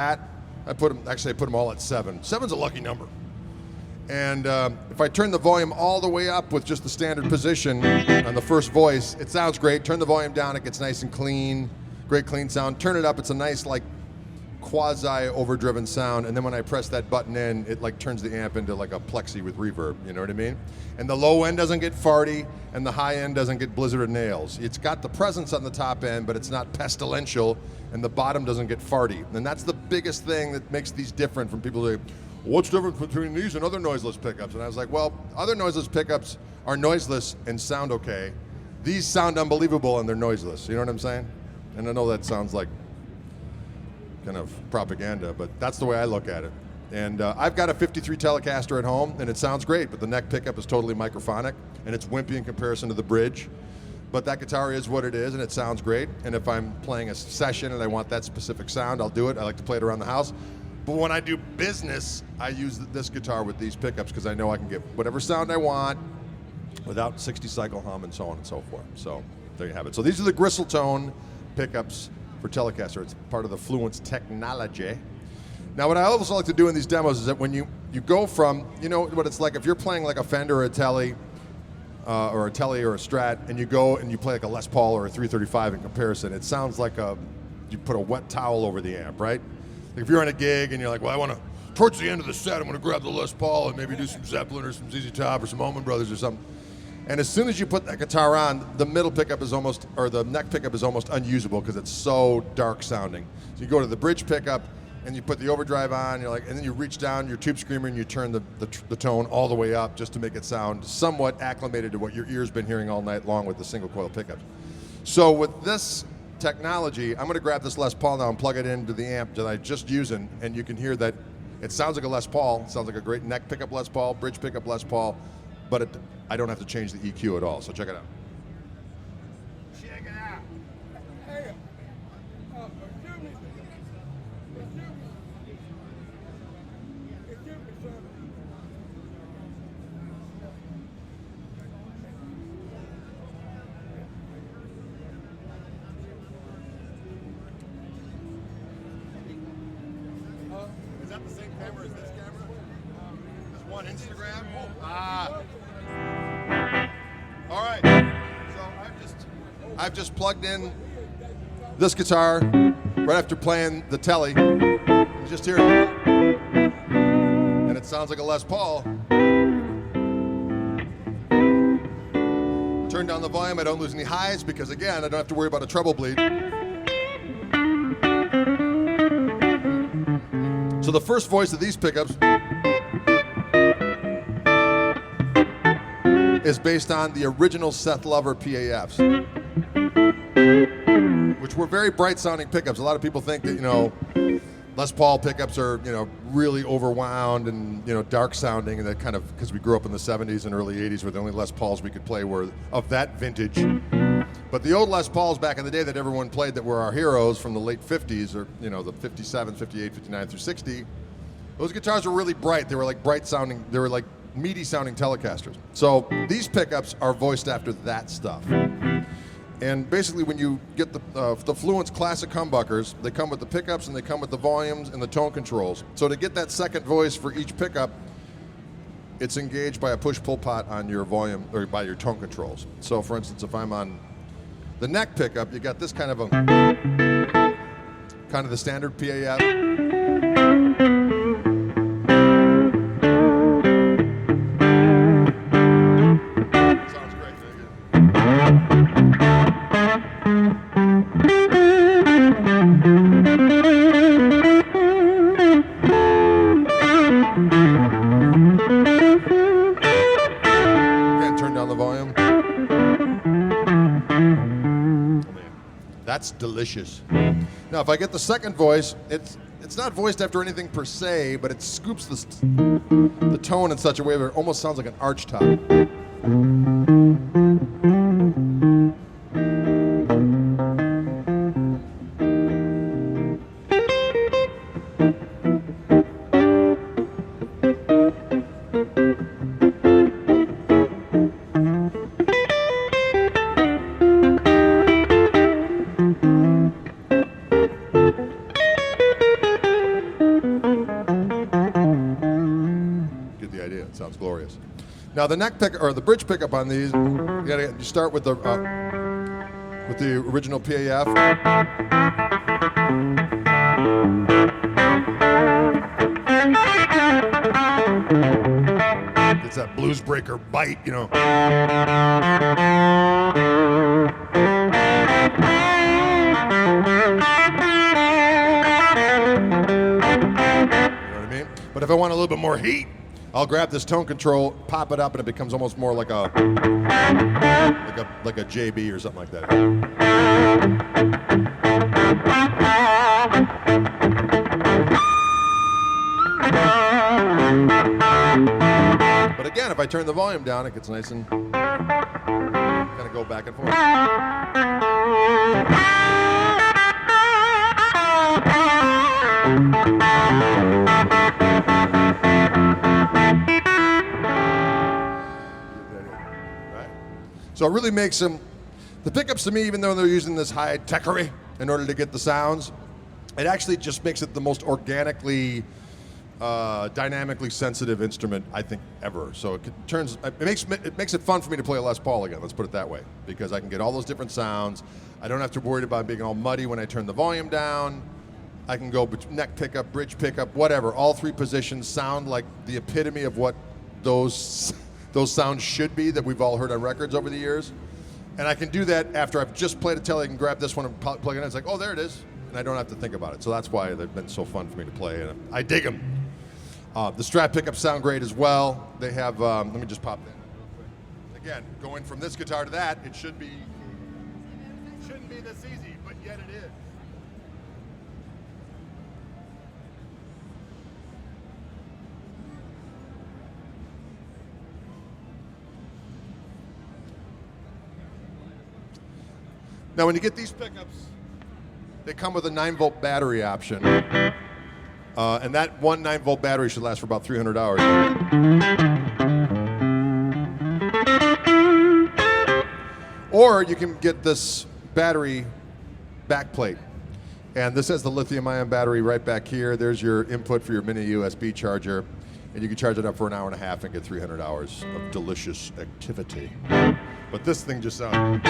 I put them all at 7. 7's a lucky number. And if I turn the volume all the way up with just the standard position on the first voice, it sounds great. Turn the volume down, it gets nice and clean, great clean sound. Turn it up, it's a nice like quasi overdriven sound. And then when I press that button in, it like turns the amp into like a plexi with reverb, you know what I mean? And the low end doesn't get farty, and the high end doesn't get blizzard nails. It's got the presence on the top end, but it's not pestilential, and the bottom doesn't get farty. And that's the biggest thing that makes these different from people who say, what's the difference between these and other noiseless pickups? And I was like, well, other noiseless pickups are noiseless and sound okay. These sound unbelievable and they're noiseless. You know what I'm saying? And I know that sounds like kind of propaganda, but that's the way I look at it. And I've got a 53 Telecaster at home, and it sounds great, but the neck pickup is totally microphonic, and it's wimpy in comparison to the bridge. But that guitar is what it is, and it sounds great. And if I'm playing a session and I want that specific sound, I'll do it. I like to play it around the house. But when I do business, I use this guitar with these pickups because I know I can get whatever sound I want without 60 cycle hum and so on and so forth. So there you have it. So these are the Gristle Tone pickups for Telecaster. It's part of the Fluence technology. Now what I also like to do in these demos is that when you go from, you know what it's like if you're playing like a Fender or a Tele or a Strat, and you go and you play like a Les Paul or a 335 in comparison, it sounds like you put a wet towel over the amp, right? Like if you're on a gig and you're like, well, I want to, towards the end of the set, I'm going to grab the Les Paul and maybe do some Zeppelin or some ZZ Top or some Allman Brothers or something. And as soon as you put that guitar on, the middle pickup is almost, or the neck pickup is almost unusable because it's so dark sounding. So you go to the bridge pickup and you put the overdrive on, you're like, and then you reach down your tube screamer and you turn the tone all the way up just to make it sound somewhat acclimated to what your ear's been hearing all night long with the single coil pickups. So with this technology, I'm going to grab this Les Paul now and plug it into the amp that I'm just using, and you can hear that it sounds like a Les Paul. It sounds like a great neck pickup Les Paul, bridge pickup Les Paul, but I don't have to change the EQ at all. So check it out. Check it out. Hey, Is that the same camera as this camera? This one Instagram? All right. So I've just plugged in this guitar right after playing the Tele. You just hear it. And it sounds like a Les Paul. Turn down the volume. I don't lose any highs because, again, I don't have to worry about a treble bleed. So the first voice of these pickups is based on the original Seth Lover PAFs, which were very bright sounding pickups. A lot of people think that, you know, Les Paul pickups are, you know, really overwound and, you know, dark sounding, and that kind of, because we grew up in the 70s and early 80s where the only Les Pauls we could play were of that vintage. But the old Les Pauls back in the day that everyone played that were our heroes from the late 50s, or, you know, the 57, 58, 59 through 60, those guitars were really bright. They were like bright sounding, they were like meaty sounding Telecasters. So these pickups are voiced after that stuff. And basically when you get the Fluence classic humbuckers, they come with the pickups and they come with the volumes and the tone controls. So to get that second voice for each pickup, it's engaged by a push-pull pot on your volume, or by your tone controls. So for instance, if I'm on the neck pickup, you got this kind of the standard PAF. Sounds great. Again, turn down the volume. That's delicious. Now, if I get the second voice, it's not voiced after anything per se, but it scoops the tone in such a way that it almost sounds like an arch top. sounds glorious. Now the neck pick or the bridge pickup on these, you start with the original PAF. It's that blues breaker bite, you know. But if I want a little bit more heat, I'll grab this tone control, pop it up, and it becomes almost more like a JB or something like that. But again, if I turn the volume down, it gets nice and kind of go back and forth. So it really makes them, the pickups to me, even though they're using this high techery in order to get the sounds, it actually just makes it the most organically, dynamically sensitive instrument I think ever. So it makes it fun for me to play a Les Paul again. Let's put it that way, because I can get all those different sounds. I don't have to worry about being all muddy when I turn the volume down. I can go neck pickup, bridge pickup, whatever. All three positions sound like the epitome of what those sounds should be that we've all heard on records over the years. And I can do that after I've just played a Tele. I can grab this one and plug it in. It's like, oh, there it is. And I don't have to think about it. So that's why they've been so fun for me to play. And I dig them. The Strat pickups sound great as well. They have, let me just pop that in real quick. Again, going from this guitar to that, it shouldn't be this easy, but yet it is. Now, when you get these pickups, they come with a 9-volt battery option. And that one 9-volt battery should last for about 300 hours. Or you can get this battery backplate. And this has the lithium-ion battery right back here. There's your input for your mini USB charger. And you can charge it up for an hour and a half and get 300 hours of delicious activity. But this thing just sounds...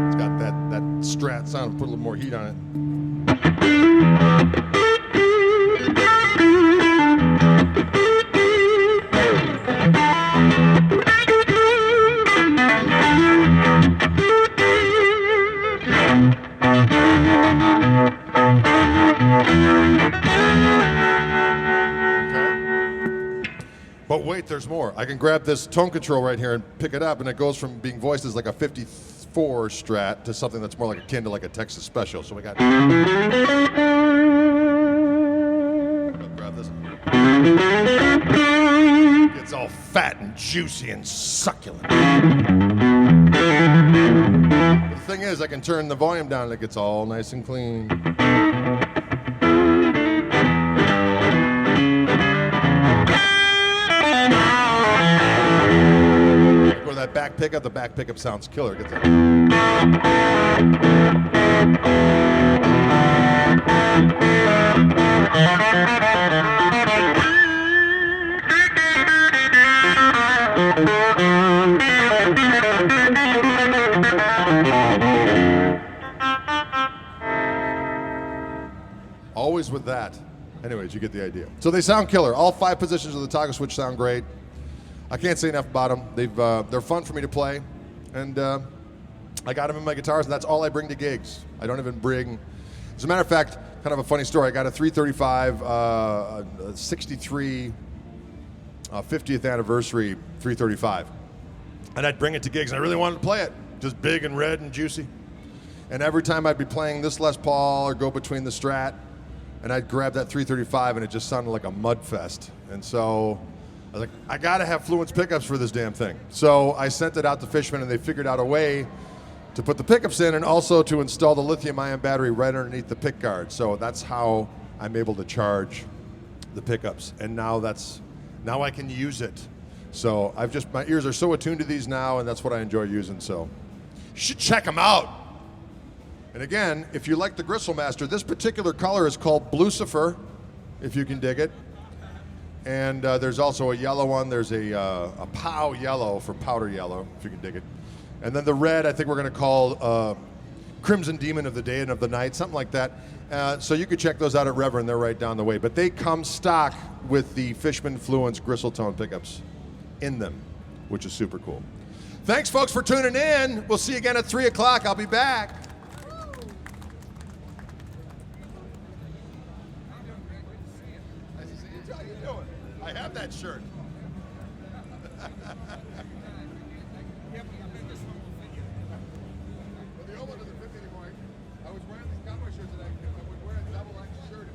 It's got that Strat sound, put a little more heat on it. But wait, there's more. I can grab this tone control right here and pick it up, and it goes from being voiced as like a 54 Strat to something that's more like akin to like a Texas Special. So we got... I'll grab this. It's all fat and juicy and succulent. The thing is, I can turn the volume down and it gets all nice and clean. That back pickup, the back pickup sounds killer. Get that. Always with that. Anyways, you get the idea. So they sound killer. All 5 positions of the toggle switch sound great. I can't say enough about them. They're fun for me to play, and I got them in my guitars, and that's all I bring to gigs. I don't even bring. As a matter of fact, kind of a funny story. I got a 335, 63, 50th anniversary 335, and I'd bring it to gigs, and I really wanted to play it, just big and red and juicy. And every time I'd be playing this Les Paul or go between the Strat, and I'd grab that 335, and it just sounded like a mud fest. And so I was like, I gotta have Fluence pickups for this damn thing. So I sent it out to Fishman, and they figured out a way to put the pickups in and also to install the lithium-ion battery right underneath the pick guard. So that's how I'm able to charge the pickups. And now I can use it So my ears are so attuned to these now, and that's what I enjoy using. So you should check them out. And again, if you like the Gristlemancer, this particular color is called Blucifer, if you can dig it. And there's also a yellow one. There's a POW yellow for powder yellow, if you can dig it. And then the red, I think we're going to call Crimson Demon of the Day and of the Night, something like that. So you could check those out at Reverend. They're right down the way. But they come stock with the Fishman Fluence Gristle-tone pickups in them, which is super cool. Thanks, folks, for tuning in. We'll see you again at 3 o'clock. I'll be back. How you doing? I have that shirt. The old one doesn't fit me anymore. I was wearing these cowboy shirts and I would wear a double X shirt.